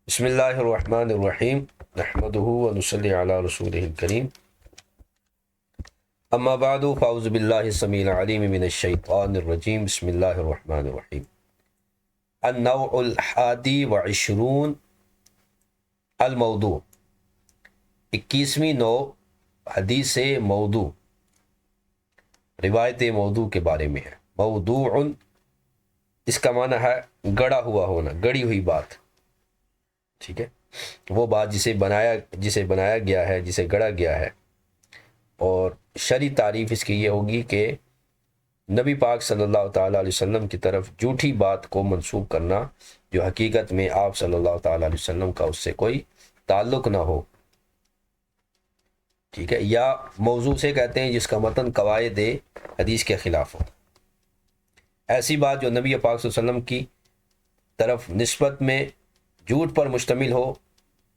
بسم اللہ الرحمن الرحیم نحمدہ ونصلی علی رسولہ الکریم اما بعد فاعوذ باللہ السمیع العلیم من الشیطان الرجیم بسم اللہ الرحمن الرحیم النوع الحادی وعشرون الموضوع 21ویں نوع حدیث موضوع روایت موضوع کے بارے میں ہے۔ موضوع اس کا معنی ہے گڑا ہوا ہونا، گڑی ہوئی بات، ٹھیک ہے، وہ بات جسے بنایا گیا ہے، جسے گڑا گیا ہے۔ اور شرعی تعریف اس کی یہ ہوگی کہ نبی پاک صلی اللہ تعالیٰ علیہ وسلم کی طرف جھوٹی بات کو منسوب کرنا جو حقیقت میں آپ صلی اللہ تعالیٰ علیہ وسلم کا اس سے کوئی تعلق نہ ہو، ٹھیک ہے۔ یا موضوع سے کہتے ہیں جس کا متن قواعد حدیث کے خلاف ہو، ایسی بات جو نبی پاک صلی اللہ علیہ وسلم کی طرف نسبت میں جھوٹ پر مشتمل ہو،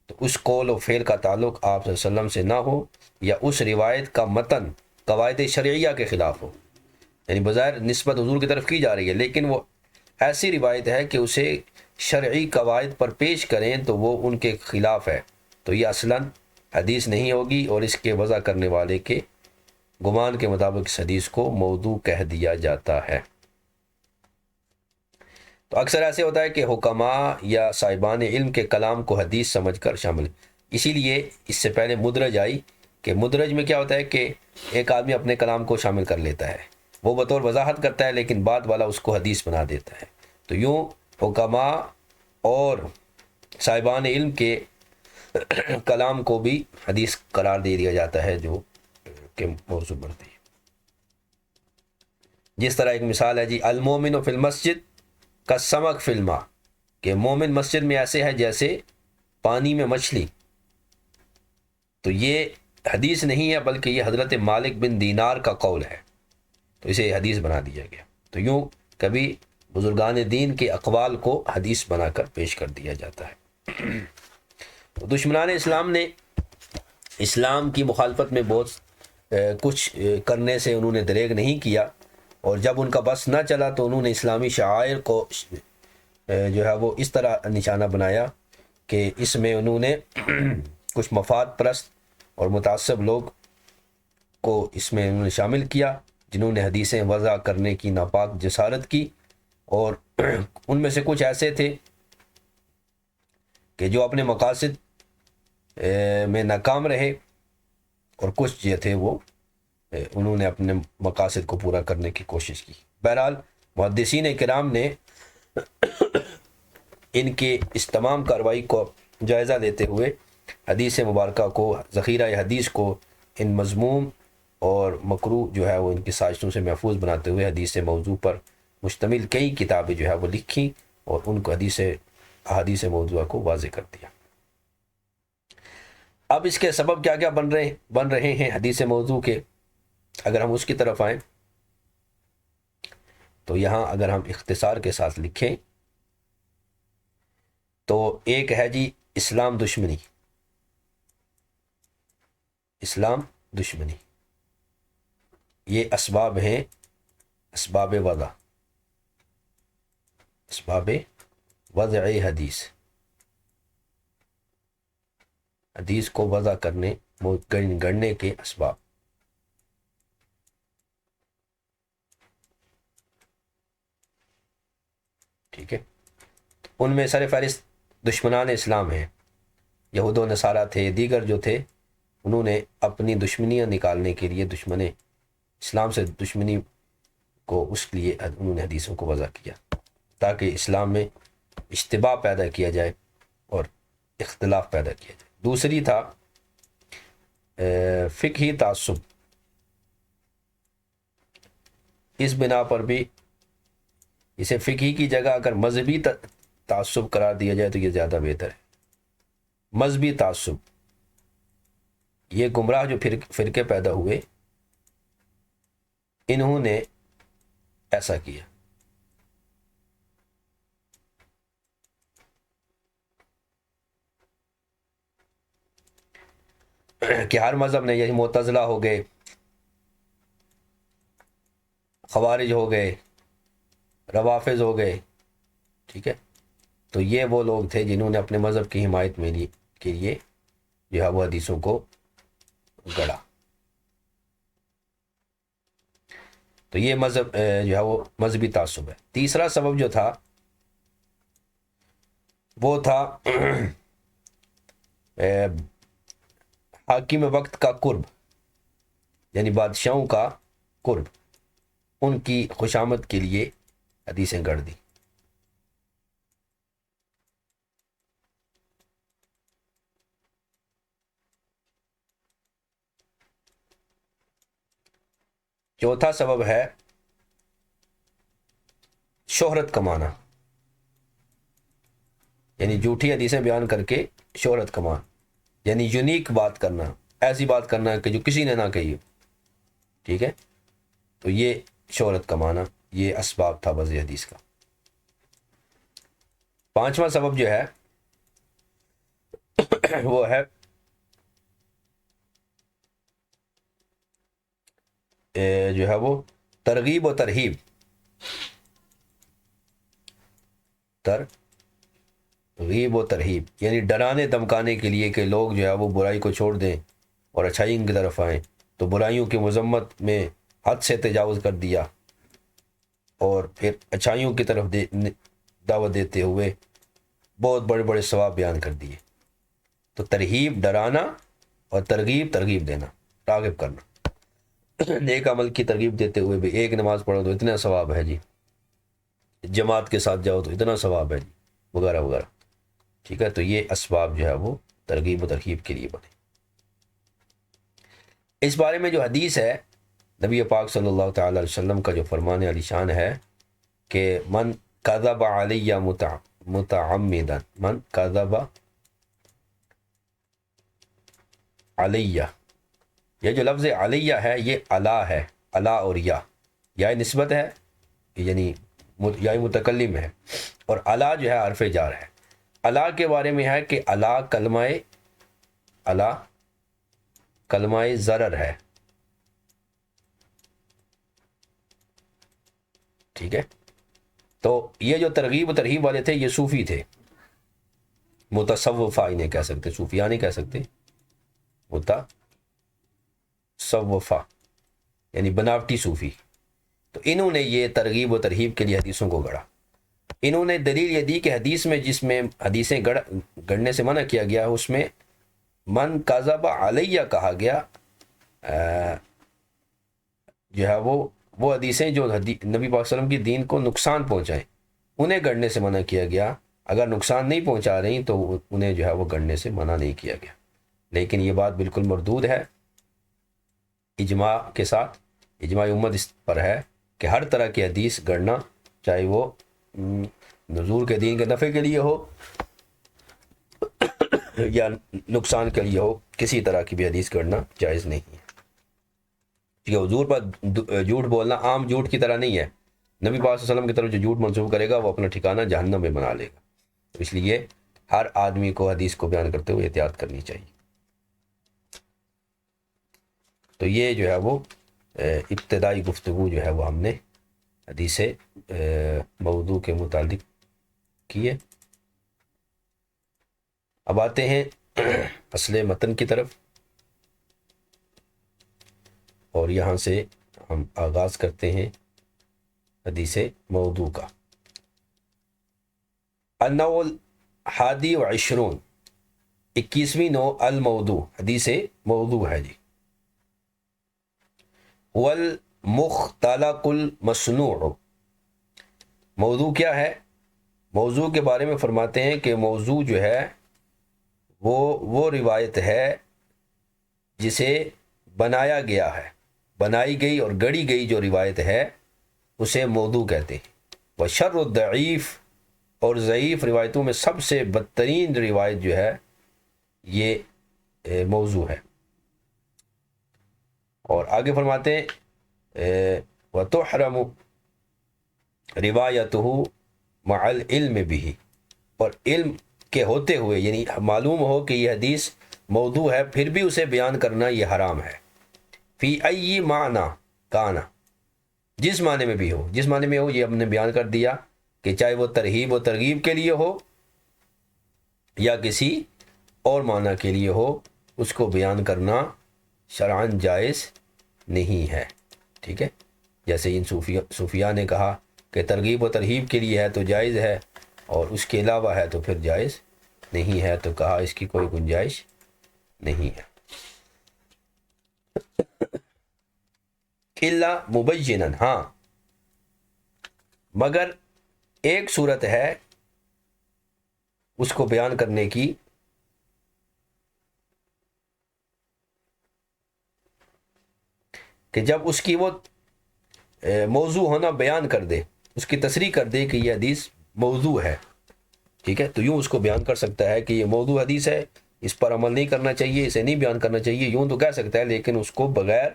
تو اس قول و فعل کا تعلق آپ صلی اللہ علیہ وسلم سے نہ ہو، یا اس روایت کا متن قواعد شرعیہ کے خلاف ہو، یعنی بظاہر نسبت حضور کی طرف کی جا رہی ہے لیکن وہ ایسی روایت ہے کہ اسے شرعی قواعد پر پیش کریں تو وہ ان کے خلاف ہے، تو یہ اصلاً حدیث نہیں ہوگی، اور اس کے وضع کرنے والے کے گمان کے مطابق اس حدیث کو موضوع کہہ دیا جاتا ہے۔ تو اکثر ایسے ہوتا ہے کہ حکماء یا صاحبان علم کے کلام کو حدیث سمجھ کر شامل، اسی لیے اس سے پہلے مدرج آئی کہ مدرج میں کیا ہوتا ہے کہ ایک آدمی اپنے کلام کو شامل کر لیتا ہے، وہ بطور وضاحت کرتا ہے لیکن بعد والا اس کو حدیث بنا دیتا ہے، تو یوں حکماء اور صاحبان علم کے کلام کو بھی حدیث قرار دے دیا جاتا ہے جو کہ موضوع بنتی ہے۔ جس طرح ایک مثال ہے جی، المومن فی المسجد کا سمک فی الماء، کہ مومن مسجد میں ایسے ہے جیسے پانی میں مچھلی، تو یہ حدیث نہیں ہے بلکہ یہ حضرت مالک بن دینار کا قول ہے، تو اسے حدیث بنا دیا گیا۔ تو یوں کبھی بزرگان دین کے اقوال کو حدیث بنا کر پیش کر دیا جاتا ہے۔ دشمنان اسلام نے اسلام کی مخالفت میں بہت کچھ کرنے سے انہوں نے دریغ نہیں کیا، اور جب ان کا بس نہ چلا تو انہوں نے اسلامی شعائر کو جو ہے وہ اس طرح نشانہ بنایا کہ اس میں انہوں نے کچھ مفاد پرست اور متعصب لوگ کو اس میں انہوں نے شامل کیا، جنہوں نے حدیثیں وضع کرنے کی ناپاک جسارت کی، اور ان میں سے کچھ ایسے تھے کہ جو اپنے مقاصد میں ناکام رہے، اور کچھ جو تھے وہ انہوں نے اپنے مقاصد کو پورا کرنے کی کوشش کی۔ بہرحال محدثین کرام نے ان کے اس تمام کارروائی کو جائزہ لیتے ہوئے حدیث مبارکہ کو، ذخیرہ حدیث کو ان مذموم اور مکروہ جو ہے وہ ان کی سازشوں سے محفوظ بناتے ہوئے حدیث موضوع پر مشتمل کئی کتابیں جو ہے وہ لکھی، اور ان کو احادیث موضوعہ کو واضح کر دیا۔ اب اس کے سبب کیا کیا بن رہے ہیں حدیث موضوع کے، اگر ہم اس کی طرف آئیں تو یہاں اگر ہم اختصار کے ساتھ لکھیں تو ایک ہے جی اسلام دشمنی، اسلام دشمنی، یہ اسباب ہیں، اسباب وضع حدیث، حدیث کو وضع کرنے گڑنے کے اسباب۔ ٹھیک ہے، ان میں سر فہرست دشمنان اسلام ہیں، یہود و نصارہ تھے، دیگر جو تھے انہوں نے اپنی دشمنیاں نکالنے کے لیے دشمن اسلام سے دشمنی کو اس لیے انہوں نے حدیثوں کو وضع کیا تاکہ اسلام میں اشتباہ پیدا کیا جائے اور اختلاف پیدا کیا جائے۔ دوسری تھا فقہی تعصب، اس بنا پر بھی اسے فقہی کی جگہ اگر مذہبی تعصب قرار دیا جائے تو یہ زیادہ بہتر ہے۔ مذہبی تعصب، یہ گمراہ جو فرقے پیدا ہوئے انہوں نے ایسا کیا کہ ہر مذہب نے، یعنی معتزلہ ہو گئے، خوارج ہو گئے، روافظ ہو گئے، ٹھیک ہے، تو یہ وہ لوگ تھے جنہوں نے اپنے مذہب کی حمایت میں کے لیے جو ہے وہ حدیثوں کو گڑھا. تو یہ مذہب جو ہے وہ مذہبی تعصب ہے. تیسرا سبب جو تھا وہ تھا حاکم وقت کا قرب، یعنی بادشاہوں کا قرب، ان کی خوشامد کے لیے حدیثیں گڑھ دی. چوتھا سبب ہے شہرت کمانا، یعنی جھوٹی حدیثیں بیان کر کے شہرت کمانا، یعنی یونیک بات کرنا، ایسی بات کرنا کہ جو کسی نے نہ کہی ہو. ٹھیک ہے، تو یہ شہرت کمانا یہ اسباب تھا وضع حدیث کا. پانچواں سبب جو ہے وہ ہے جو ہے وہ ترغیب و ترہیب. ترغیب و ترہیب یعنی ڈرانے دمکانے کے لیے کہ لوگ جو ہے وہ برائی کو چھوڑ دیں اور اچھائی کی طرف آئیں. تو برائیوں کی مذمت میں حد سے تجاوز کر دیا اور پھر اچھائیوں کی طرف دعوت دیتے ہوئے بہت بڑے بڑے ثواب بیان کر دیے. تو ترہیب ڈرانا اور ترغیب دینا، راغب کرنا. نیک عمل کی ترغیب دیتے ہوئے بھی ایک نماز پڑھو تو اتنا ثواب ہے جی، جماعت کے ساتھ جاؤ تو اتنا ثواب ہے جی، وغیرہ وغیرہ. ٹھیک ہے، تو یہ اسباب جو ہے وہ ترغیب و ترغیب کے لیے بنے. اس بارے میں جو حدیث ہے نبی پاک صلی اللہ تعالی علیہ وسلم کا جو فرمان علی شان ہے کہ من کذب علی متعمدا، من کذب علیہ، یہ جو لفظ علیہ ہے یہ علا ہے، علا اور یا نسبت ہے، یعنی یا متکلم ہے، اور علا جو ہے حرف جار ہے. علا کے بارے میں ہے کہ علا کلمہ ضرر ہے. ٹھیک ہے، تو یہ جو ترغیب و ترہیب والے تھے یہ صوفی تھے، متصوفہ انہیں کہہ سکتے، صوفیہ نہیں کہہ سکتے، متصوفہ یعنی بناوٹی صوفی. تو انہوں نے یہ ترغیب و ترہیب کے لیے حدیثوں کو گڑھا. انہوں نے دلیل یہ دی کہ حدیث میں جس میں حدیثیں گڑھنے سے منع کیا گیا اس میں من کذب علیہ کہا گیا، جو ہے وہ حدیثیں جو نبی پاک صلی اللہ علیہ وسلم کی دین کو نقصان پہنچائیں انہیں گڑھنے سے منع کیا گیا. اگر نقصان نہیں پہنچا رہی تو انہیں جو ہے وہ گڑھنے سے منع نہیں کیا گیا. لیکن یہ بات بالکل مردود ہے اجماع کے ساتھ. اجماع امت اس پر ہے کہ ہر طرح کی حدیث گڑھنا، چاہے وہ نزول کے دین کے نفع کے لیے ہو یا نقصان کے لیے ہو، کسی طرح کی بھی حدیث گڑھنا جائز نہیں ہے. کیونکہ حضور پر جھوٹ بولنا عام جھوٹ کی طرح نہیں ہے. نبی پاک صلی اللہ علیہ وسلم کی طرف جو جھوٹ منسوب کرے گا وہ اپنا ٹھکانہ جہنم میں بنا لے گا. اس لیے ہر آدمی کو حدیث کو بیان کرتے ہوئے احتیاط کرنی چاہیے. تو یہ جو ہے وہ ابتدائی گفتگو جو ہے وہ ہم نے حدیث موضوع کے متعلق کیے. اب آتے ہیں اصل متن کی طرف، اور یہاں سے ہم آغاز کرتے ہیں حدیث موضوع کا. النوع الحادی وعشرون، 21ویں نوع الموضوع، حدیث موضوع ہے جی. والمختلق المصنوع، موضوع کیا ہے؟ موضوع کے بارے میں فرماتے ہیں کہ موضوع جو ہے وہ روایت ہے جسے بنایا گیا ہے، بنائی گئی اور گڑی گئی جو روایت ہے اسے موضوع کہتے ہیں. وشر الضعیف، اور ضعیف روایتوں میں سب سے بدترین روایت جو ہے یہ موضوع ہے. اور آگے فرماتے ہیں وَتُحْرَمُ رِوَایَتُهُ مَعَ الْعِلْمِ بِهِ، اور علم کے ہوتے ہوئے، یعنی معلوم ہو کہ یہ حدیث موضوع ہے پھر بھی اسے بیان کرنا یہ حرام ہے. فی ای معنی کانا، جس معنی میں بھی ہو، جس معنی میں ہو یہ ہم نے بیان کر دیا کہ چاہے وہ ترہیب و ترغیب کے لیے ہو یا کسی اور معنی کے لیے ہو، اس کو بیان کرنا شرعاً جائز نہیں ہے، ٹھیک ہے؟ جیسے ان صوفیاء نے کہا کہ ترغیب و ترہیب کے لیے ہے تو جائز ہے، اور اس کے علاوہ ہے تو پھر جائز نہیں ہے، تو کہا اس کی کوئی گنجائش نہیں ہے۔ الا مبیناً، ہاں مگر ایک صورت ہے اس کو بیان کرنے کی، کہ جب اس کی وہ موضوع ہونا بیان کر دے، اس کی تصریح کر دے کہ یہ حدیث موضوع ہے، ٹھیک ہے؟ تو یوں اس کو بیان کر سکتا ہے کہ یہ موضوع حدیث ہے، اس پر عمل نہیں کرنا چاہیے، اسے نہیں بیان کرنا چاہیے، یوں تو کہہ سکتا ہے، لیکن اس کو بغیر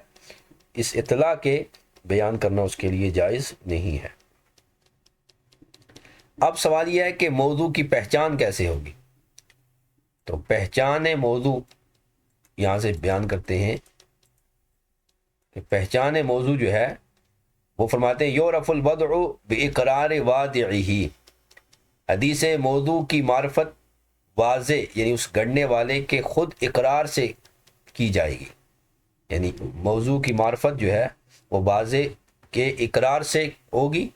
اس اطلاع کے بیان کرنا اس کے لیے جائز نہیں ہے۔ اب سوال یہ ہے کہ موضوع کی پہچان کیسے ہوگی؟ تو پہچان موضوع یہاں سے بیان کرتے ہیں کہ پہچان موضوع جو ہے وہ فرماتے ہیں یعرف الوضع باقرار وادعہ، حدیث موضوع کی معرفت واضح یعنی اس گڑنے والے کے خود اقرار سے کی جائے گی، یعنی موضوع کی معرفت جو ہے وہ واضح کے اقرار سے ہوگی،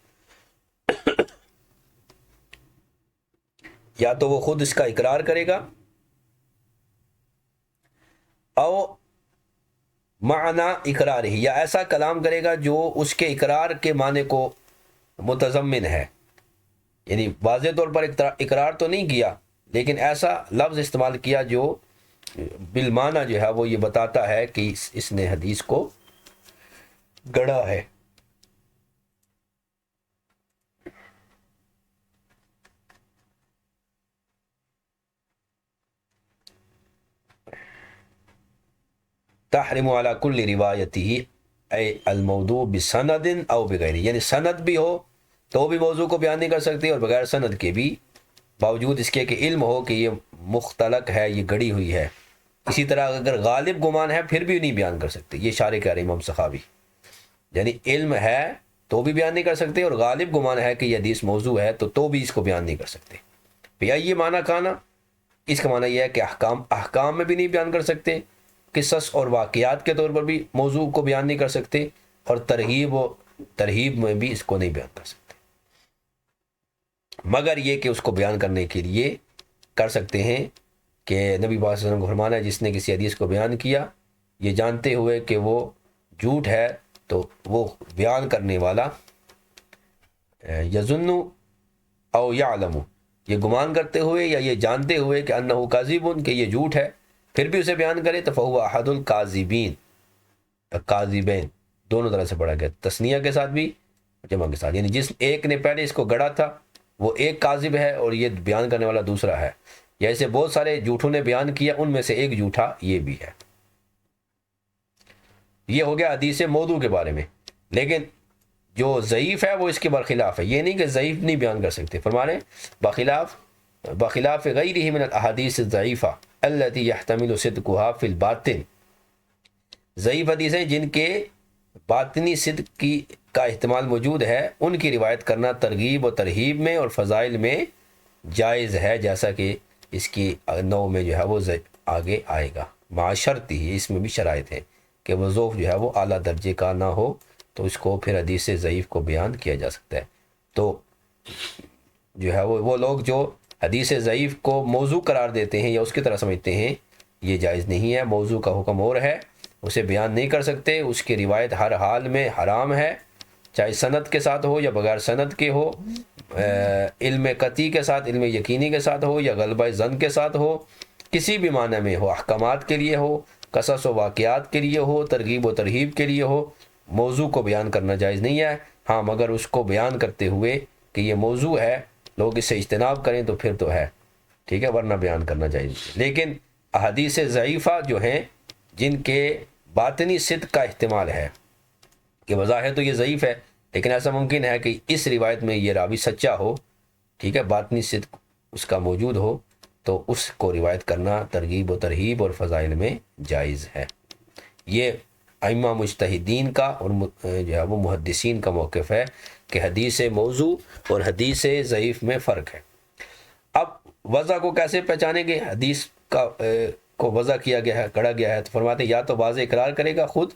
یا تو وہ خود اس کا اقرار کرے گا، او معنی اقرار ہی، یا ایسا کلام کرے گا جو اس کے اقرار کے معنی کو متضمن ہے، یعنی واضح طور پر اقرار تو نہیں کیا لیکن ایسا لفظ استعمال کیا جو بالمعنی جو ہے وہ یہ بتاتا ہے کہ اس نے حدیث کو گڑھا ہے۔ تحرم علی کل روایتہ اے الموضوع بسند او بغیر، یعنی سند بھی ہو تو بھی موضوع کو بیان نہیں کر سکتے، اور بغیر سند کے بھی، باوجود اس کے کہ علم ہو کہ یہ مختلق ہے، یہ گڑی ہوئی ہے۔ اسی طرح اگر غالب گمان ہے پھر بھی نہیں بیان کر سکتے، یہ شارح کہہ رہے امام سخاوی، یعنی علم ہے تو بھی بیان نہیں کر سکتے، اور غالب گمان ہے کہ یہ حدیث موضوع ہے تو بھی اس کو بیان نہیں کر سکتے۔ بھیا یہ معنی کہنا، اس کا معنی یہ ہے کہ احکام میں بھی نہیں بیان کر سکتے، قصص اور واقعات کے طور پر بھی موضوع کو بیان نہیں کر سکتے، اور ترغیب و ترہیب میں بھی اس کو نہیں بیان کر سکتے، مگر یہ کہ اس کو بیان کرنے کے لیے کر سکتے ہیں کہ نبی صلی اللہ علیہ وسلم کو فرمانا ہے جس نے کسی حدیث کو بیان کیا یہ جانتے ہوئے کہ وہ جھوٹ ہے، تو وہ بیان کرنے والا یظن او یعلم، یہ گمان کرتے ہوئے یا یہ جانتے ہوئے کہ انہ کاذب، کہ یہ جھوٹ ہے، پھر بھی اسے بیان کرے تو فہو احد الکاذبین، کاذبین دونوں طرح سے پڑھا گیا، تثنیہ کے ساتھ بھی جمع کے ساتھ، یعنی جس ایک نے پہلے اس کو گڑا تھا وہ ایک کاذب ہے اور یہ بیان کرنے والا دوسرا ہے، یا ایسے بہت سارے جھوٹوں نے بیان کیا ان میں سے ایک جھوٹا یہ بھی ہے۔ یہ ہو گیا حدیث موضوع کے بارے میں، لیکن جو ضعیف ہے وہ اس کے برخلاف ہے، یہ نہیں کہ ضعیف نہیں بیان کر سکتے، فرما رہے ہیں بخلاف غیرہ من الاحادیث الضعیفہ التي يحتمل صدقها في الباطن، ضعیف حدیثیں جن کے باطنی صدق کا احتمال موجود ہے، ان کی روایت کرنا ترغیب و ترہیب میں اور فضائل میں جائز ہے، جیسا کہ اس کی نو میں جو ہے وہ آگے آئے گا، مع شرط ہی، اس میں بھی شرائط ہے کہ وہ ذوف جو ہے وہ اعلیٰ درجے کا نہ ہو، تو اس کو پھر حدیث ضعیف کو بیان کیا جا سکتا ہے۔ تو جو ہے وہ لوگ جو حدیث ضعیف کو موضوع قرار دیتے ہیں یا اس کی طرح سمجھتے ہیں، یہ جائز نہیں ہے، موضوع کا حکم اور ہے، اسے بیان نہیں کر سکتے، اس کی روایت ہر حال میں حرام ہے، چاہے سند کے ساتھ ہو یا بغیر سند کے ہو، علم قطعی کے ساتھ، علم یقینی کے ساتھ ہو یا غلبہ ظن کے ساتھ ہو، کسی بھی معنی میں ہو، احکامات کے لیے ہو، قصص و واقعات کے لیے ہو، ترغیب و ترہیب کے لیے ہو، موضوع کو بیان کرنا جائز نہیں ہے، ہاں مگر اس کو بیان کرتے ہوئے کہ یہ موضوع ہے، لوگ اس سے اجتناب کریں تو پھر تو ہے، ٹھیک ہے، ورنہ بیان کرنا جائز نہیں۔ لیکن احادیث ضعیفہ جو ہیں جن کے باطنی صدق کا احتمال ہے کہ بظاہر تو یہ ضعیف ہے لیکن ایسا ممکن ہے کہ اس روایت میں یہ راوی سچا ہو، ٹھیک ہے، باطنی صدق اس کا موجود ہو، تو اس کو روایت کرنا ترغیب و ترہیب اور فضائل میں جائز ہے۔ یہ ائمہ مجتہدین کا اور جو ہے وہ محدثین کا موقف ہے کہ حدیث موضوع اور حدیث ضعیف میں فرق ہے۔ اب وضع کو کیسے پہچانیں گے؟ حدیث کا کو وضع کیا گیا ہے، گڑھا گیا ہے، تو فرماتے ہیں یا تو واضح اقرار کرے گا خود،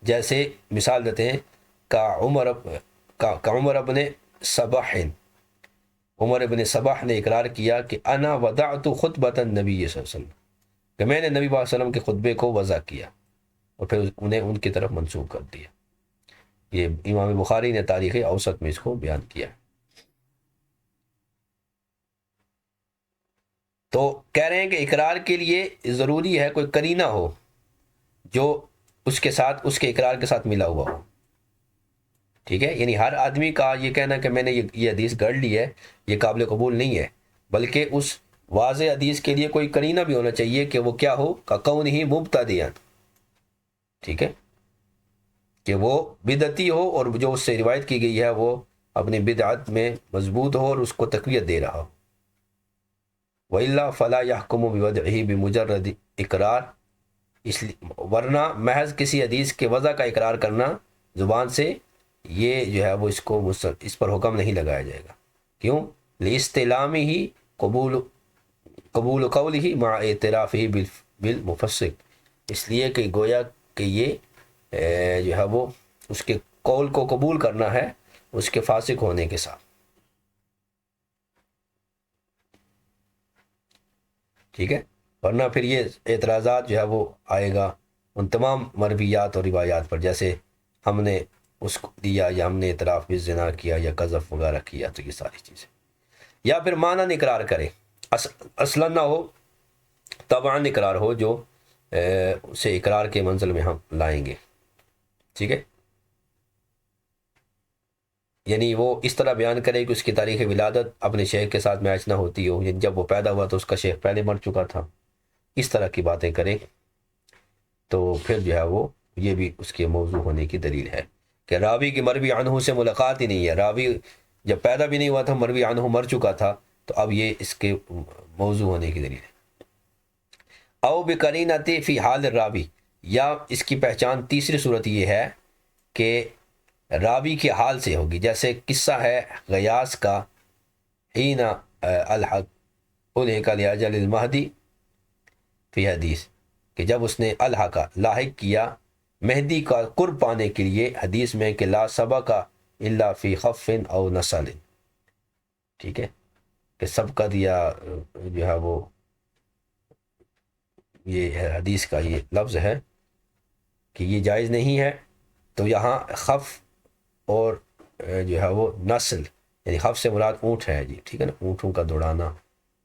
جیسے مثال دیتے ہیں کا عمر ابن صباح، عمر ابن صباح نے اقرار کیا کہ انا وضعت خطبۃ النبی صلی اللہ علیہ وسلم، کہ میں نے نبی صلی اللہ علیہ وسلم کے خطبے کو وضع کیا، اور پھر انہیں ان کی طرف منسوب کر دیا۔ یہ امام بخاری نے تاریخ اوسط میں اس کو بیان کیا۔ تو کہہ رہے ہیں کہ اقرار کے لیے ضروری ہے کوئی قرینہ ہو جو اس کے ساتھ، اس کے اقرار کے ساتھ ملا ہوا ہو، ٹھیک ہے؟ یعنی ہر آدمی کا یہ کہنا کہ میں نے یہ حدیث گڑھ لی ہے، یہ قابل قبول نہیں ہے، بلکہ اس واضح حدیث کے لیے کوئی قرینہ بھی ہونا چاہیے کہ وہ کیا ہو، کا کون ہی مبتدیاً، ٹھیک ہے، کہ وہ بدعتی ہو اور جو اس سے روایت کی گئی ہے وہ اپنی بدعت میں مضبوط ہو اور اس کو تقویت دے رہا ہو۔ وَإِلَّا فَلَا يَحْكُمُ بِوَضْعِهِ بِمُجَرَّدِ اقرار، اس لیے ورنہ محض کسی حدیث کے وضع کا اقرار کرنا زبان سے، یہ جو ہے وہ اس پر حکم نہیں لگایا جائے گا۔ کیوں؟ لِاسْتِلَامِهِ قبول قوله مع اعترافه بالمفسق، اس لیے کہ گویا کہ یہ جو ہے وہ اس کے قول کو قبول کرنا ہے اس کے فاسق ہونے کے ساتھ، ٹھیک ہے؟ ورنہ پھر یہ اعتراضات جو ہے وہ آئے گا ان تمام مرویات اور روایات پر، جیسے ہم نے اس کو دیا، یا ہم نے اعتراف بالزنا کیا، یا قذف وغیرہ کیا، تو یہ ساری چیزیں۔ یا پھر معنی اقرار کرے، اصلا نہ ہو، طبعاً اقرار ہو، جو اسے اقرار کے منزل میں ہم لائیں گے، ٹھیک ہے؟ یعنی وہ اس طرح بیان کرے کہ اس کی تاریخ ولادت اپنے شیخ کے ساتھ میچ نہ ہوتی ہو، یعنی جب وہ پیدا ہوا تو اس کا شیخ پہلے مر چکا تھا، اس طرح کی باتیں کرے، تو پھر جو ہے وہ یہ بھی اس کے موضوع ہونے کی دلیل ہے کہ راوی کی مروی عنہ سے ملاقات ہی نہیں ہے، راوی جب پیدا بھی نہیں ہوا تھا، مروی عنہ مر چکا تھا، تو اب یہ اس کے موضوع ہونے کی دلیل ہے۔ او بقرینۃ فی حال الراوی، یا اس کی پہچان تیسری صورت یہ ہے کہ راوی کے حال سے ہوگی، جیسے قصہ ہے غیاث کا، حین الحق الحق لاجل المہدی فی حدیث، کہ جب اس نے الحق لاحق کیا مہدی کا قرب پانے کے لیے حدیث میں کہ لا سبق الا فی خف او نسل، ٹھیک ہے، کہ سبقت یا جو ہے وہ یہ ہے حدیث کا یہ لفظ ہے کہ یہ جائز نہیں ہے، تو یہاں خف اور جو ہے وہ نسل، یعنی خف سے مراد اونٹ ہے جی، ٹھیک ہے نا، اونٹوں کا دوڑانا،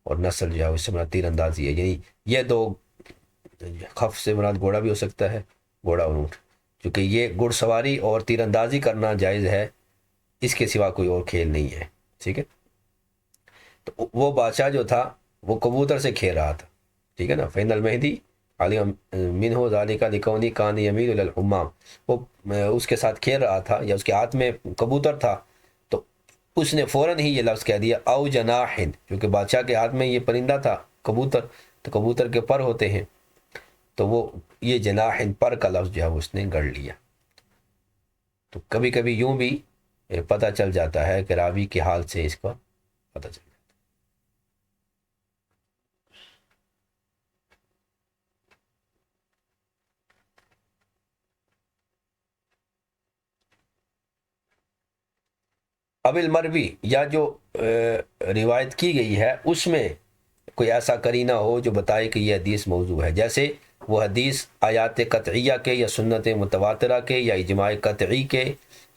اور نسل جو ہے اس سے مراد تیر اندازی ہے، یعنی یہ دو، خف سے مراد گھوڑا بھی ہو سکتا ہے، گھوڑا اور اونٹ، چونکہ یہ گھڑ سواری اور تیر اندازی کرنا جائز ہے، اس کے سوا کوئی اور کھیل نہیں ہے، ٹھیک ہے؟ تو وہ بادشاہ جو تھا وہ کبوتر سے کھیل رہا تھا، ٹھیک ہے نا، فین المہدی علی منہ ذالک لکونی کان یمیل الی الحمام، وہ اس کے ساتھ کھیل رہا تھا، یا اس کے ہاتھ میں کبوتر تھا، تو اس نے فوراً ہی یہ لفظ کہہ دیا او جناح، کیونکہ بادشاہ کے ہاتھ میں یہ پرندہ تھا کبوتر، تو کبوتر کے پر ہوتے ہیں، تو وہ یہ جناح پر کا لفظ جو ہے اس نے گڑھ لیا۔ تو کبھی کبھی یوں بھی پتہ چل جاتا ہے کہ راوی کے حال سے اس کا پتہ چل جاتا ہے۔ اب المروی، یا جو روایت کی گئی ہے اس میں کوئی ایسا قرینہ ہو جو بتائے کہ یہ حدیث موضوع ہے، جیسے وہ حدیث آیات قطعیہ کے، یا سنت متواترہ کے، یا اجماع قطعی کے،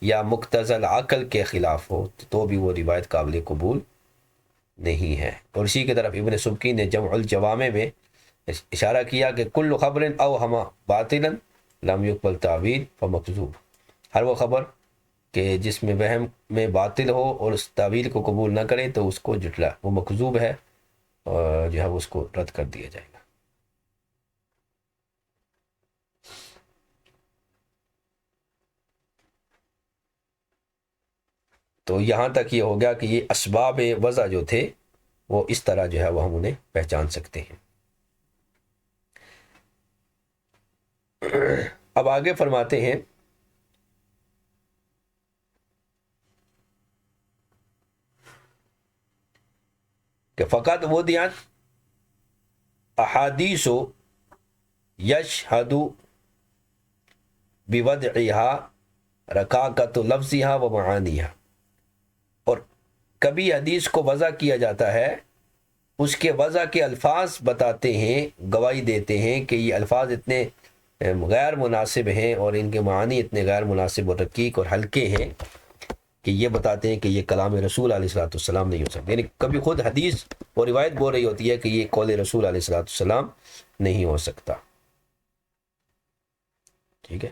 یا مقتضی العقل کے خلاف ہو، تو بھی وہ روایت قابل قبول نہیں ہے۔ اور اسی کی طرف ابن سبکی نے جمع الجوامع میں اشارہ کیا کہ کل خبر اوہم باطلا لم یقبل تعویل فمکذوب، ہر وہ خبر کہ جس میں وہم میں باطل ہو اور اس تعویل کو قبول نہ کرے تو اس کو جھٹلا، وہ مکذوب ہے، اور جو ہے اس کو رد کر دیا جائے گا۔ تو یہاں تک یہ ہو گیا کہ یہ اسباب وضع جو تھے وہ اس طرح جو ہے وہ ہم انہیں پہچان سکتے ہیں۔ اب آگے فرماتے ہیں کہ فقط وضعت احادیث یشہد بوضعها رکاکۃ لفظها و معانیها، اور کبھی حدیث کو وضع کیا جاتا ہے، اس کے وضع کے الفاظ بتاتے ہیں، گواہی دیتے ہیں کہ یہ الفاظ اتنے غیر مناسب ہیں اور ان کے معنی اتنے غیر مناسب اور رقیق اور ہلکے ہیں کہ یہ بتاتے ہیں کہ یہ کلام رسول علیہ الصلوۃ والسلام نہیں ہو سکتا. یعنی کبھی خود حدیث اور روایت بول رہی ہوتی ہے کہ یہ قول رسول علیہ الصلوۃ والسلام نہیں ہو سکتا. ٹھیک ہے.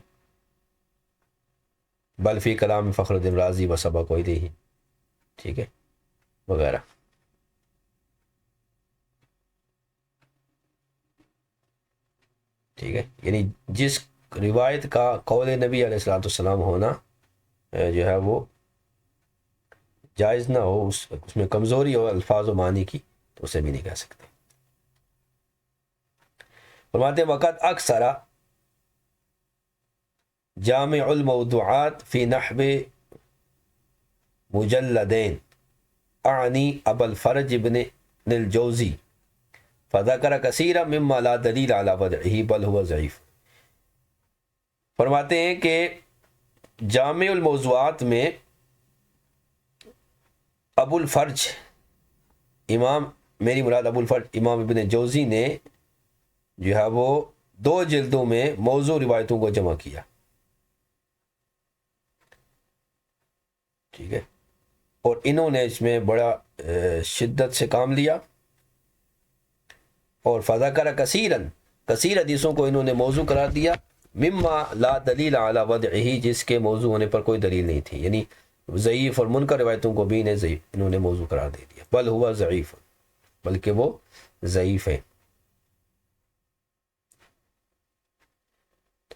بل فی کلام فخر الدین رازی و سبق الیہ، ٹھیک ہے، وغیرہ. ٹھیک ہے. یعنی جس روایت کا قول نبی علیہ الصلوۃ والسلام ہونا جو ہے وہ جائز نہ ہو، اس میں کمزوری ہو الفاظ و معنی کی، تو اسے بھی نہیں کہہ سکتے. فرماتے وقت اکثر جامع الموضوعات فی نحو مجلدین اعنی ابا الفرج ابن الجوزی فذکر کثیرا مما لا دلیل علی وضعہ بل هو ضعیف. فرماتے ہیں کہ جامع الموضوعات میں ابو الفرج امام، میری مراد ابو الفرج امام ابن جوزی نے جو ہے وہ 2 جلدوں میں موضوع روایتوں کو جمع کیا. ٹھیک ہے. اور انہوں نے اس میں بڑا شدت سے کام لیا، اور فذکر کثیر حدیثوں کو انہوں نے موضوع قرار دیا، مما لا دلیل علی وضعہ، جس کے موضوع ہونے پر کوئی دلیل نہیں تھی. یعنی ضعیف اور منکر روایتوں کو بھی انہوں نے موضوع قرار دے دیا. بل ہوا ضعیف، بلکہ وہ ضعیف ہے.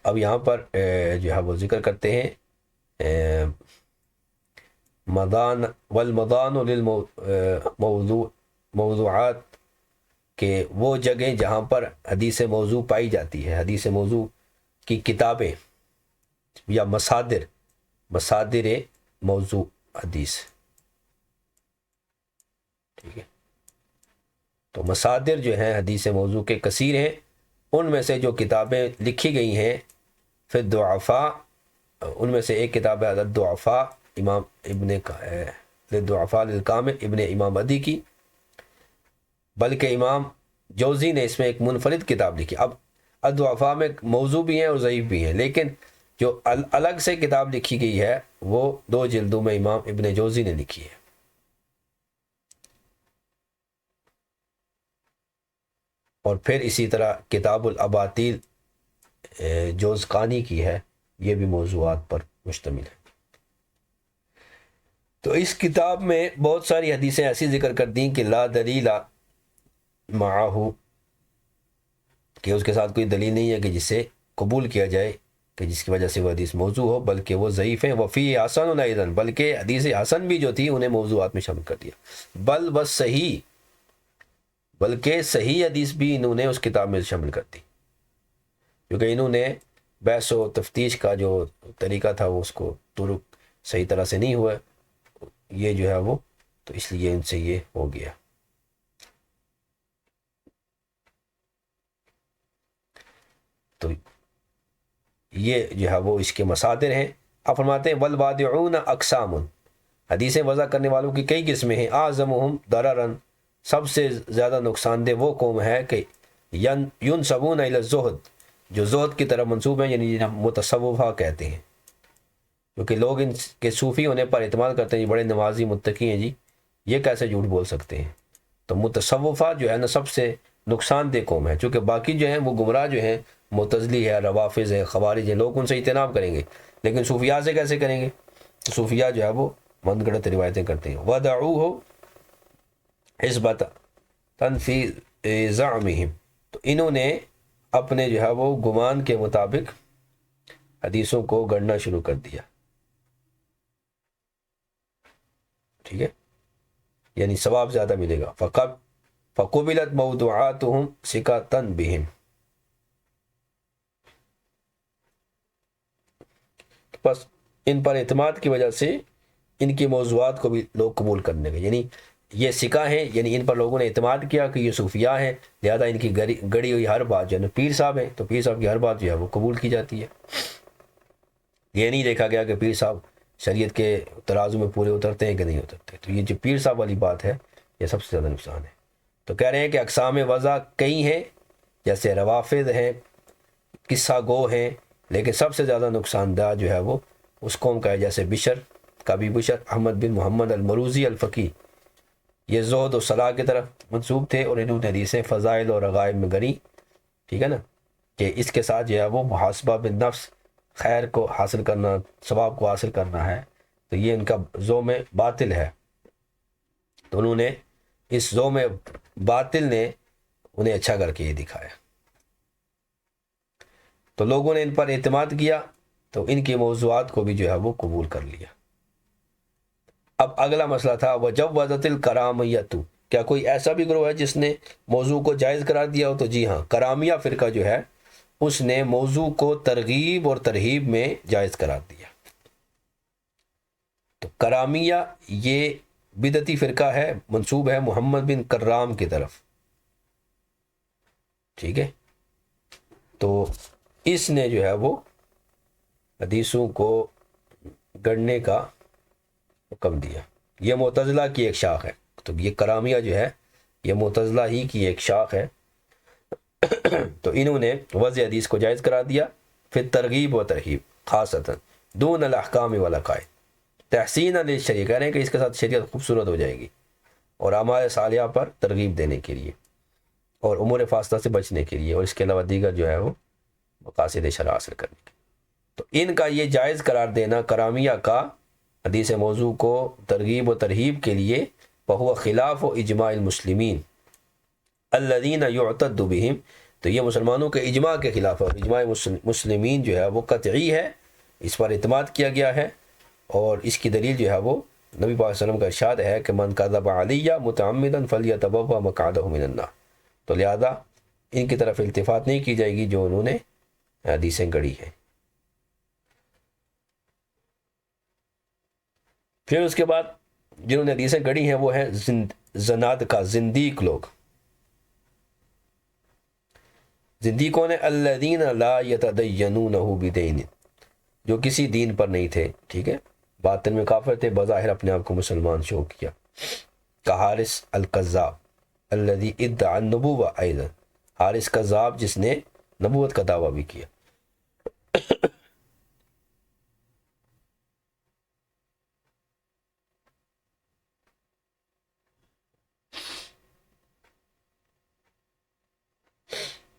اب یہاں پر جو ہے وہ ذکر کرتے ہیں مدان والمدان موضوعات کہ وہ جگہیں جہاں پر حدیث موضوع پائی جاتی ہے، حدیث موضوع کی کتابیں یا مصادر موضوع حدیث. ٹھیک ہے. تو مصادر جو ہیں حدیث موضوع کے کثیر ہیں. ان میں سے جو کتابیں لکھی گئی ہیں فی الضعفاء، ان میں سے ایک کتاب ہے الضعفاء امام ابن الضعفاء للکامل ابن امام ادی کی، بلکہ امام جوزی نے اس میں ایک منفرد کتاب لکھی. اب الضعفاء میں موضوع بھی ہیں اور ضعیف بھی ہیں، لیکن جو الگ سے کتاب لکھی گئی ہے وہ 2 جلدوں میں امام ابن جوزی نے لکھی ہے. اور پھر اسی طرح کتاب الاباطیل جوزقانی کی ہے، یہ بھی موضوعات پر مشتمل ہے. تو اس کتاب میں بہت ساری حدیثیں ایسی ذکر کر دیں کہ لا دلیل معاہو، کہ اس کے ساتھ کوئی دلیل نہیں ہے کہ جسے قبول کیا جائے کہ جس کی وجہ سے وہ حدیث موضوع ہو، بلکہ وہ ضعیف ہیں. وفی حسن ایضا، بلکہ حدیث حسن بھی جو تھی انہیں موضوعات میں شامل کر دیا. بل بس صحیح، بلکہ صحیح حدیث بھی انہوں نے اس کتاب میں شامل کر دی، کیونکہ انہوں نے بحث و تفتیش کا جو طریقہ تھا وہ اس کو طرق صحیح طرح سے نہیں ہوا، یہ جو ہے وہ، تو اس لیے ان سے یہ ہو گیا. تو یہ جو ہے وہ اس کے مصادر ہیں. آپ فرماتے ہیں والوادعون اقسام، حدیثیں وضع کرنے والوں کی کئی قسمیں ہیں. اعظمہم ضررا، سب سے زیادہ نقصان دہ وہ قوم ہے کہ ینسبون الی الزہد، جو زہد کی طرف منسوب ہیں، یعنی جنہیں متصوفہ کہتے ہیں، کیونکہ لوگ ان کے صوفی ہونے پر اعتماد کرتے ہیں جی بڑے نمازی متقی ہیں جی، یہ کیسے جھوٹ بول سکتے ہیں. تو متصوفہ جو ہے نا سب سے نقصان دہ قوم ہے، چونکہ باقی جو ہیں وہ گمراہ جو ہیں، معتزلی ہے، روافظ ہے، خوارج ہیں، لوگ ان سے اجتناب کریں گے، لیکن صوفیاء سے کیسے کریں گے؟ تو صوفیاء جو ہے وہ من گڑت روایتیں کرتے ہیں. وَدَعُوهُ حِسْبَةً فِي زَعْمِهِمْ، تو انہوں نے اپنے جو ہے وہ گمان کے مطابق حدیثوں کو گڑنا شروع کر دیا. ٹھیک ہے، یعنی ثواب زیادہ ملے گا. فقبلت موضوعاتهم ثقة بهم، بس ان پر اعتماد کی وجہ سے ان کی موضوعات کو بھی لوگ قبول کرنے گے. یعنی یہ سکہ ہیں، یعنی ان پر لوگوں نے اعتماد کیا کہ یہ صوفیاء ہیں، لہذا ان کی گڑی ہوئی ہر بات جو ہے نا، پیر صاحب ہیں تو پیر صاحب کی ہر بات جو ہے وہ قبول کی جاتی ہے۔ یہ نہیں دیکھا گیا کہ پیر صاحب شریعت کے ترازو میں پورے اترتے ہیں کہ نہیں اترتے۔ تو یہ جو پیر صاحب والی بات ہے یہ سب سے زیادہ نقصان ہے۔ تو کہہ رہے ہیں کہ اقسام وضع کئی ہیں، جیسے روافض ہیں، قصہ گو ہیں، لیکن سب سے زیادہ نقصان دہ جو ہے وہ اس قوم کا ہے، جیسے بشر کبھی بشر احمد بن محمد المروزی الفقی، یہ زہد و صلاح کی طرف منسوب تھے، اور انہوں نے حدیثیں فضائل اور رغائب میں گنی، ٹھیک ہے نا، کہ اس کے ساتھ جو ہے وہ محاسبہ بالنفس، خیر کو حاصل کرنا، ثواب کو حاصل کرنا ہے، تو یہ ان کا ذوم باطل ہے۔ تو انہوں نے اس ذوم باطل نے انہیں اچھا کر کے یہ دکھایا، تو لوگوں نے ان پر اعتماد کیا، تو ان کے موضوعات کو بھی جو ہے وہ قبول کر لیا۔ اب اگلا مسئلہ تھا وجوزت الکرامیۃ، کیا کوئی ایسا بھی گروہ ہے جس نے موضوع کو جائز قرار دیا ہو؟ تو جی ہاں، کرامیہ فرقہ جو ہے اس نے موضوع کو ترغیب اور ترہیب میں جائز قرار دیا۔ تو کرامیہ یہ بدعتی فرقہ ہے، منسوب ہے محمد بن کرام کی طرف، ٹھیک ہے۔ تو اس نے جو ہے وہ حدیثوں کو گڑنے کا حکم دیا۔ یہ معتزلہ کی ایک شاخ ہے، تو یہ کرامیہ جو ہے یہ معتزلہ ہی کی ایک شاخ ہے۔ تو انہوں نے وضع حدیث کو جائز قرار دیا، پھر ترغیب و ترہیب، خاصتاً دون الاحکام والعقائد، تحسین للشریعہ، کہہ رہے ہیں کہ اس کے ساتھ شریعت خوبصورت ہو جائے گی، اور اعمال صالحہ پر ترغیب دینے کے لیے، اور امور فاسدہ سے بچنے کے لیے، اور اس کے علاوہ دیگر جو ہے وہ مقاصد شرع حاصل کرنے کے لیے۔ تو ان کا یہ جائز قرار دینا کرامیہ کا حدیث موضوع کو ترغیب و ترہیب کے لیے، فہو خلاف و اجماع المسلمین الذین یعتد بہم، تو یہ مسلمانوں کے اجماع کے خلاف ہے، اور اجماع مسلمین جو ہے وہ قطعی ہے، اس پر اعتماد کیا گیا ہے، اور اس کی دلیل جو ہے وہ نبی پاک صلی اللہ علیہ وسلم کا ارشاد ہے کہ من کذب علی متعمدا فلیتبوأ مقعدہ من النار۔ تو لہذا ان کی طرف التفات نہیں کی جائے گی جو انہوں نے حدیثیں گڑھی ہیں۔ پھر اس کے بعد جنہوں نے حدیثیں گڑھی ہیں وہ ہیں زنادقہ، زندیق لوگ۔ زندیقوں نے الذین لا یتدینونہ بدین، جو کسی دین پر نہیں تھے، ٹھیک ہے، باطن میں کافر تھے، بظاہر اپنے آپ کو مسلمان شو کیا، کحارث القذاب الذی ادعى النبوۃ، ایضا حارث کذاب جس نے نبوت کا دعویٰ بھی کیا۔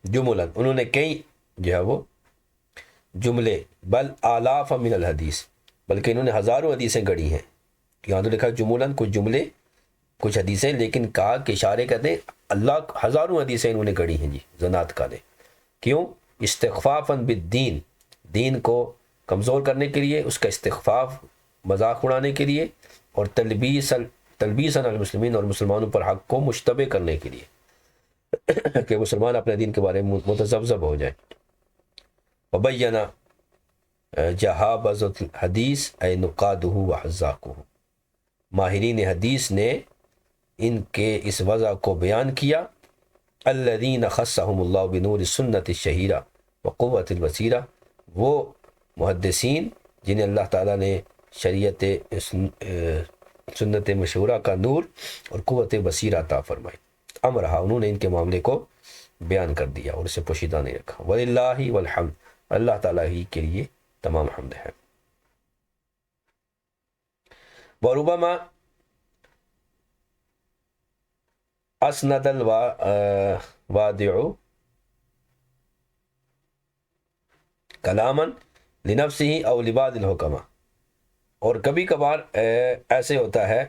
جملن، انہوں نے کئی جو ہے وہ جملے، بل آلاف من الحدیث، بلکہ انہوں نے ہزاروں حدیثیں گڑھی ہیں۔ یہاں تو لکھا جملن، کچھ جملے کچھ حدیثیں، لیکن کہا کہ اشارے کہتے ہیں اللہ ہزاروں حدیثیں انہوں نے گڑھی ہیں جی زنادقہ نے۔ کیوں؟ استخفافا بالدین، دین کو کمزور کرنے کے لیے، اس کا استخفاف، مذاق اڑانے کے لیے، اور تلبیسا علی المسلمین، اور مسلمانوں پر حق کو مشتبہ کرنے کے لیے کہ مسلمان اپنے دین کے بارے میں متذبذب ہو جائے۔ وبینہ جہابذۃ الحدیث اے نقادہ وحزاقہ، ماہرین حدیث نے ان کے اس وضع کو بیان کیا، الذین خصہم اللہ بنور السنت الشہیرہ وقوۃ البصیرہ، وہ محدثین جنہیں اللہ تعالیٰ نے شریعت سنت مشہورہ کا نور اور قوت بصیرہ عطا فرمائی، امرہا، انہوں نے ان کے معاملے کو بیان کر دیا اور اسے پوشیدہ نہیں رکھا۔ وللہ والحمد، اللہ تعالیٰ ہی کے لیے تمام حمد ہے۔ وربما اسند الوادع کلاما لنفسہ او لبعض الحکماء، اور کبھی کبھار ایسے ہوتا ہے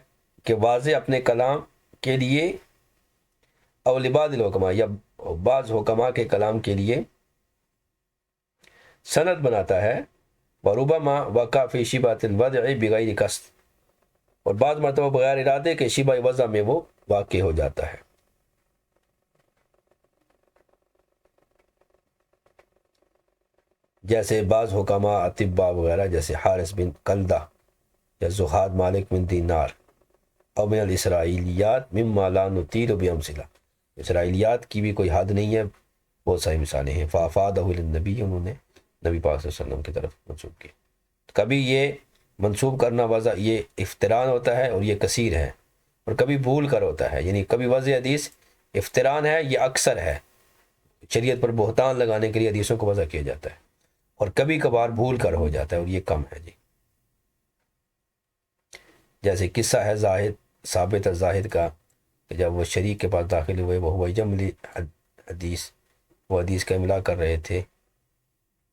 کہ واضح اپنے کلام کے لیے، او لبعض الحکماء، یا بعض حکماء کے کلام کے لیے سند بناتا ہے، وربما وقع فی شبہۃ الوضع بغیر قصد، اور بعض مرتبہ بغیر ارادے کے شبہ وضع میں وہ واقع ہو جاتا ہے۔ جیسے بعض حکماء، اطباء وغیرہ، جیسے حارث بن کلدہ یا زہاد مالک بن دینار، او من الاسرائیلیات مما لا نطیل بامثلہ، اسرائیلیات کی بھی کوئی حد نہیں ہے، بہت ساری مثالیں ہیں۔ فافادہ للنبی، انہوں نے نبی پاک صلی اللہ علیہ وسلم کی طرف منسوب کی۔ کبھی یہ منسوب کرنا وضع یہ افتران ہوتا ہے اور یہ کثیر ہے، اور کبھی بھول کر ہوتا ہے، یعنی کبھی وضع حدیث افتران ہے، یہ اکثر ہے، شریعت پر بہتان لگانے کے لیے حدیثوں کو وضع کیا جاتا ہے، اور کبھی کبھار بھول کر ہو جاتا ہے اور یہ کم ہے جی۔ جیسے قصہ ہے زاہد، ثابت ہے زاہد کا، کہ جب وہ شریک کے پاس داخل ہوئے، وہ یملی حدیث، وہ حدیث کا املا کر رہے تھے،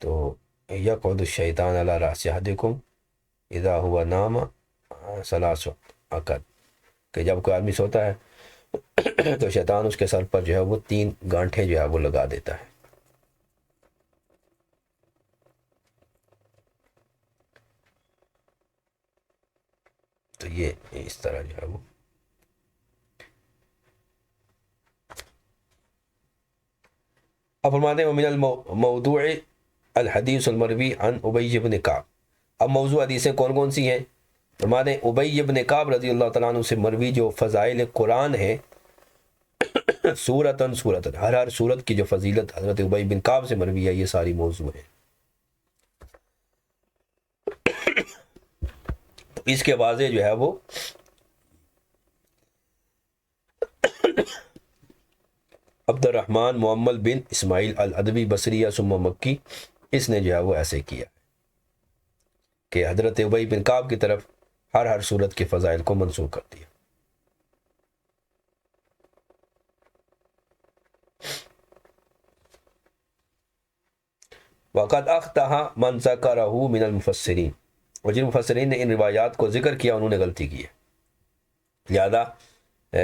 تو یقعد الشیطان علی رأس احدکم اذا ہوا نام ثلاث عقد، کہ جب کوئی آدمی سوتا ہے تو شیطان اس کے سر پر جو ہے وہ 3 گانٹھیں جو ہے وہ لگا دیتا ہے۔ تو یہ اس طرح جو ہے وہ اب فرماتے ہیں ومن الموضوع الحدیث المروی عن ابی بن کعب۔ اب موضوع حدیثیں کون کون سی ہیں؟ فرماتے ہیں ابی بن کعب رضی اللہ تعالیٰ عنہ سے مروی جو فضائل قرآن ہے، سورتاً ہر سورت کی جو فضیلت حضرت ابی بن کعب سے مروی ہے، یہ ساری موضوع ہیں۔ تو اس کے واضح جو ہے وہ عبد الرحمن معمل بن اسماعیل الادبی بصری ثم مکی، اس نے جو ہے وہ ایسے کیا کہ حضرت ابی بن کعب کی طرف ہر صورت کے فضائل کو منسوخ کر دیا۔ وقد اخطأ من ذکرہ من المفسرین، اور جن مفسرین نے ان روایات کو ذکر کیا انہوں نے غلطی کی ہے، لہذا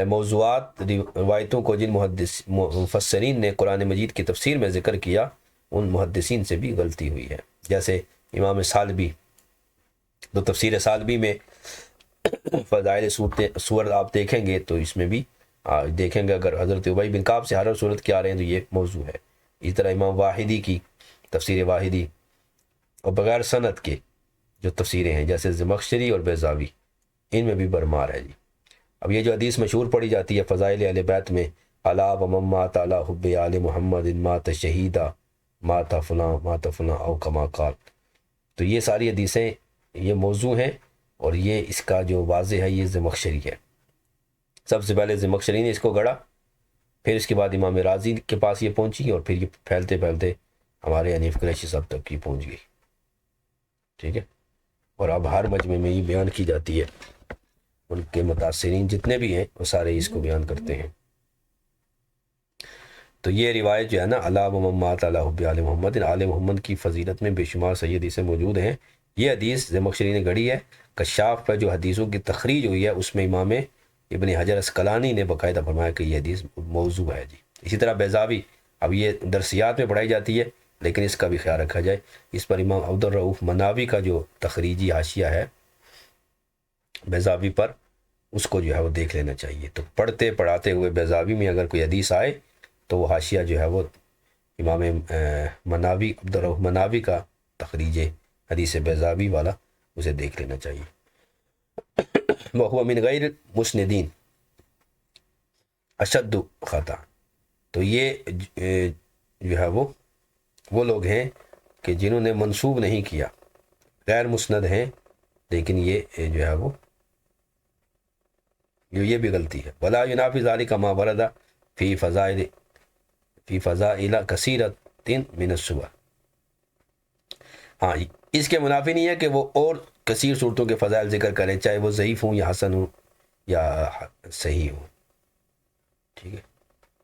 موضوعات روایتوں کو جن مفسرین نے قرآن مجید کی تفسیر میں ذکر کیا ان محدثین سے بھی غلطی ہوئی ہے۔ جیسے امام سالبی، تو تفسیر سالبی میں فضائل سور آپ دیکھیں گے تو اس میں بھی دیکھیں گے اگر حضرت ابی بن کعب سے ہر صورت کے آ رہے ہیں تو یہ موضوع ہے۔ اسی طرح امام واحدی کی تفسیر واحدی، اور بغیر سند کے جو تفسیریں ہیں جیسے زمخشری اور بیضاوی، ان میں بھی برمار ہے جی۔ اب یہ جو حدیث مشہور پڑھی جاتی ہے فضائل اہل بیت میں، الا ومن مات علی حب آل محمد مات شہیدا مات فلاں او کما قال، تو یہ ساری حدیثیں یہ موضوع ہیں، اور یہ اس کا جو واضح ہے یہ زمخشری ہے۔ سب سے پہلے زمخشری نے اس کو گڑھا، پھر اس کے بعد امام راضی کے پاس یہ پہنچی، اور پھر یہ پھیلتے پھیلتے ہمارے حنیف قریشی صاحب تک یہ پہنچ گئی، ٹھیک ہے۔ اور اب ہر مجمع میں یہ بیان کی جاتی ہے، ان کے متاثرین جتنے بھی ہیں وہ سارے اس کو بیان کرتے ہیں۔ تو یہ روایت جو ہے نا الا ومن مات علی حب آل محمد، آل محمد کی فضیلت میں بے شمار صحیح حدیثیں موجود ہیں۔ یہ حدیث زمخشری نے گڑھی ہے۔ کشاف پر جو حدیثوں کی تخریج ہوئی ہے اس میں امام ابن حجر اسقلانی نے باقاعدہ فرمایا کہ یہ حدیث موضوع ہے جی۔ اسی طرح بیضاوی، اب یہ درسیات میں پڑھائی جاتی ہے لیکن اس کا بھی خیال رکھا جائے، اس پر امام عبد الرؤف مناوی کا جو تخریجی حاشیہ ہے بیضاوی پر، اس کو جو ہے وہ دیکھ لینا چاہیے۔ تو پڑھتے پڑھاتے ہوئے بیضاوی میں اگر کوئی حدیث آئے تو وہ حاشیہ جو ہے وہ امام مناوی، عبد الرؤف مناوی کا تخریج حدیث بیضاوی والا، اسے دیکھ لینا چاہیے۔ وَهُوَ مِنْ غَيْرِ مُسْنِدِينَ اشد خطا، تو یہ جو ہے وہ لوگ ہیں کہ جنہوں نے منسوب نہیں کیا، غیر مسند ہیں، لیکن یہ جو ہے وہ یہ بھی غلطی ہے۔ ولا ينافي ذلك ما ورد في فضائل كثيرة من السور، ہاں اس کے منافی نہیں ہے کہ وہ اور کثیر صورتوں کے فضائل ذکر کریں، چاہے وہ ضعیف ہوں یا حسن ہوں یا صحیح ہوں، ٹھیک ہے۔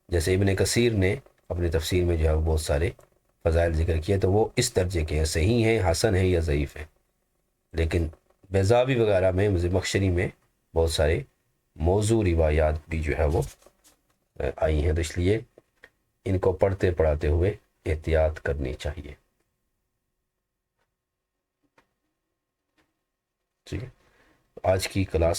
جیسے ابن کثیر نے اپنی تفسیر میں جو ہے بہت سارے فضائل ذکر کیے تو وہ اس درجے کے ہیں، صحیح ہیں، حسن ہیں یا ضعیف ہیں، لیکن بیضاوی وغیرہ میں، زمخشری میں بہت سارے موضوع روایات بھی جو ہے وہ آئی ہیں، تو اس لیے ان کو پڑھتے پڑھاتے ہوئے احتیاط کرنی چاہیے، ٹھیک ہے۔ آج کی کلاس